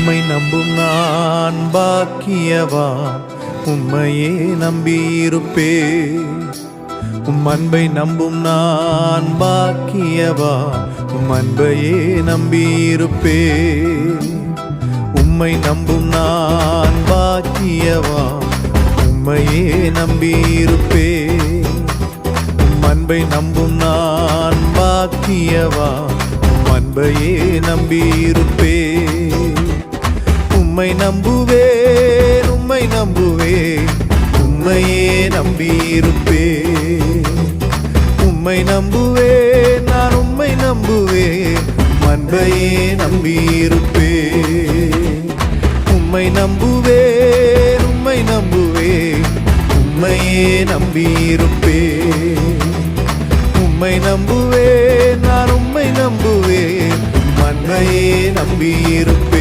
உம்மை நம்பும் நான் பாக்கியவா, உம்மையே நம்பியிருப்பே. உம் அன்பை நம்பும் நான் பாக்கியவா, உம் அன்பையே நம்பியிருப்பே. உம்மை நம்பும் நான் பாக்கியவா, உம்மையே நம்பியிருப்பே. உம் அன்பை நம்பும் நான் பாக்கியவா, உம் அன்பையே நம்பியிருப்பே. உம்மை நம்புவேன், உம்மை நம்புவேன், உம்மையே நம்பியிருப்பே. உம்மை நம்புவேன், நான் உம்மை நம்புவேன், அன்பையே நம்பியிருப்பே. உம்மை நம்புவேன், உம்மை நம்புவேன், உம்மையே நம்பியிருப்பே. உம்மை நம்புவேன், நான் உம்மை நம்புவேன், அன்பையே நம்பியிருப்பே.